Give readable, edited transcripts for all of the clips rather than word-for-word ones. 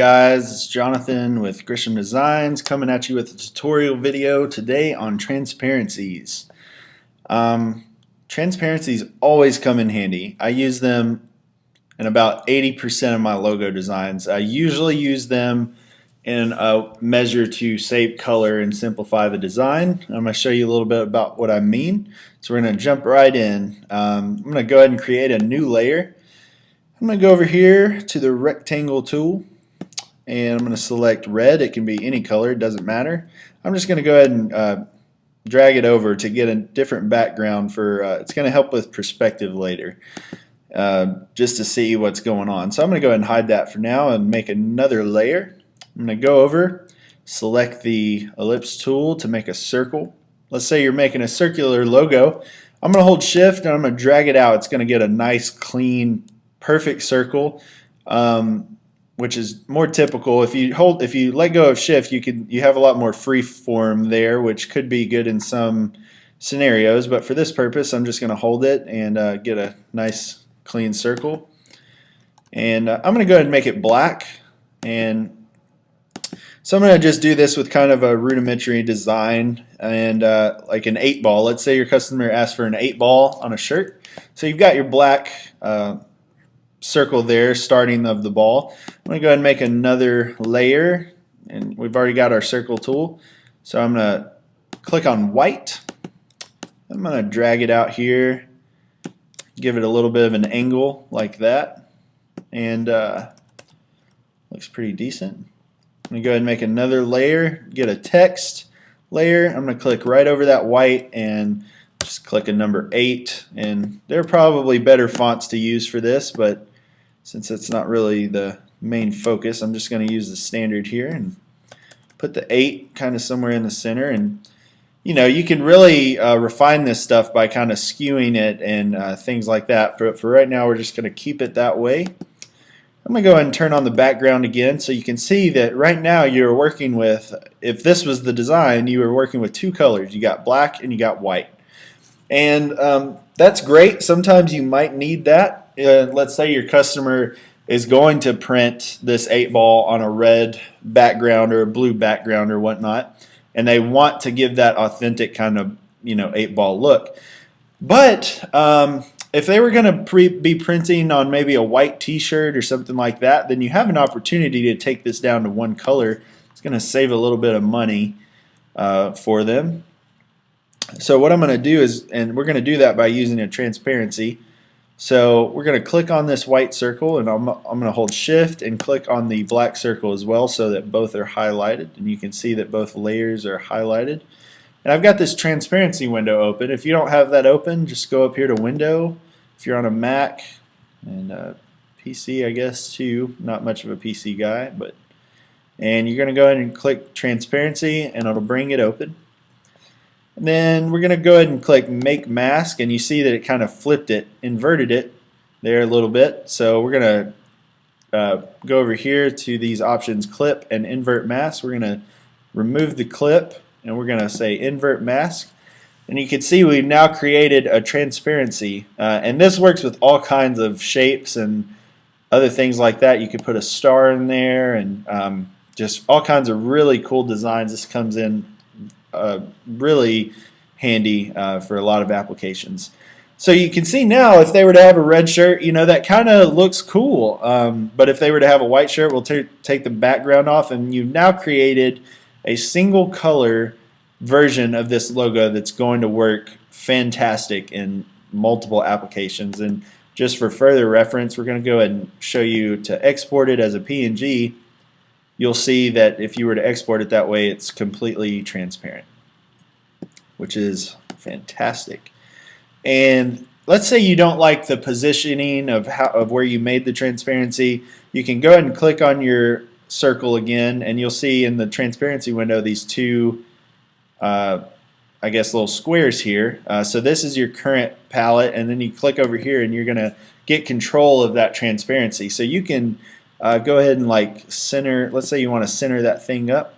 guys? It's Jonathan with Grisham Designs coming at you with a tutorial video today on transparencies. Transparencies always come in handy. I use them in about 80% of my logo designs. I usually use them in a measure to save color and simplify the design. I'm going to show you a little bit about what I mean. So we're going to jump right in. I'm going to go ahead and create a new layer. I'm going to go over here to the rectangle tool and I'm going to select red. It can be any color, it doesn't matter. I'm just going to go ahead and drag it over to get a different background for it's going to help with perspective later, just to see what's going on. So I'm going to go ahead and hide that for now and make another layer. I'm going to go over, select the ellipse tool to make a circle. Let's say you're making a circular logo. I'm going to hold shift and I'm going to drag it out. It's going to get a nice clean perfect circle, which is more typical. If you let go of shift, you have a lot more free form there, which could be good in some scenarios, but for this purpose I'm just going to hold it and get a nice clean circle. And I'm going to go ahead and make it black. And so I'm going to just do this with kind of a rudimentary design and like an 8-ball. Let's say your customer asks for an 8-ball on a shirt. So you've got your black circle there, starting of the ball. I'm going to go ahead and make another layer, and we've already got our circle tool. So I'm going to click on white. I'm going to drag it out here, give it a little bit of an angle like that, and looks pretty decent. I'm going to go ahead and make another layer, get a text layer. I'm going to click right over that white and just click a number 8, and there are probably better fonts to use for this, but since it's not really the main focus, I'm just going to use the standard here and put the 8 kind of somewhere in the center. And you can really refine this stuff by kind of skewing it and things like that. But for right now, we're just going to keep it that way. I'm going to go ahead and turn on the background again, so you can see that right now you're working with, if this was the design, you were working with 2 colors. You got black and you got white. And that's great. Sometimes you might need that. Let's say your customer is going to print this 8-ball on a red background or a blue background or whatnot, and they want to give that authentic kind of 8-ball look. But if they were going to be printing on maybe a white t-shirt or something like that, then you have an opportunity to take this down to 1 color. It's going to save a little bit of money for them. So what I'm going to do is, and we're going to do that by using a transparency. So we're going to click on this white circle, and I'm going to hold shift and click on the black circle as well, so that both are highlighted, and you can see that both layers are highlighted. And I've got this transparency window open. If you don't have that open, just go up here to window. If you're on a Mac and PC, I guess too, not much of a PC guy, and you're going to go ahead and click transparency and it'll bring it open. And then we're going to go ahead and click Make Mask, and you see that it kind of flipped it, inverted it there a little bit. So we're going to go over here to these options, Clip and Invert Mask. We're going to remove the clip, and we're going to say Invert Mask. And you can see we've now created a transparency. And this works with all kinds of shapes and other things like that. You could put a star in there and just all kinds of really cool designs. This comes in really handy for a lot of applications. So you can see now, if they were to have a red shirt, that kind of looks cool. But if they were to have a white shirt, we'll take the background off, and you've now created a single color version of this logo that's going to work fantastic in multiple applications. And just for further reference, we're going to go ahead and show you to export it as a PNG. You'll see that if you were to export it that way, it's completely transparent, which is fantastic. And let's say you don't like the positioning of where you made the transparency. You can go ahead and click on your circle again, and you'll see in the transparency window these 2 I guess little squares here. So this is your current palette, and then you click over here and you're going to get control of that transparency. So you can go ahead and like center, let's say you want to center that thing up.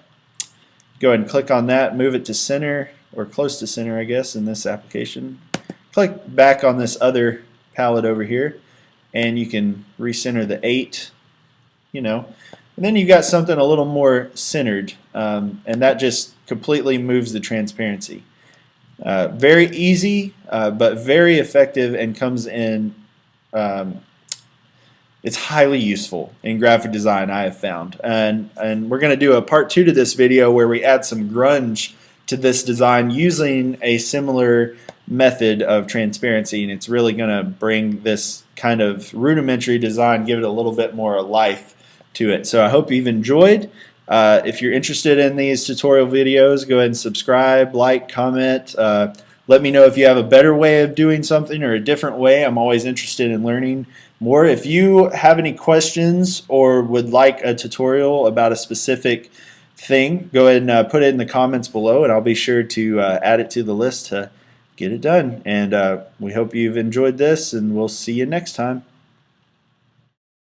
Go ahead and click on that, move it to center, or close to center I guess in this application. Click back on this other palette over here, and you can recenter the 8, And then you got something a little more centered, and that just completely moves the transparency. Very easy, but very effective, and comes in. Um, it's highly useful in graphic design, I have found. And we're going to do a part 2 to this video where we add some grunge to this design using a similar method of transparency, and it's really going to bring this kind of rudimentary design, give it a little bit more life to it. So I hope you've enjoyed. If you're interested in these tutorial videos, go ahead and subscribe, like, comment. Let me know if you have a better way of doing something or a different way. I'm always interested in learning more. If you have any questions or would like a tutorial about a specific thing, go ahead and put it in the comments below, and I'll be sure to add it to the list to get it done. And we hope you've enjoyed this, and we'll see you next time.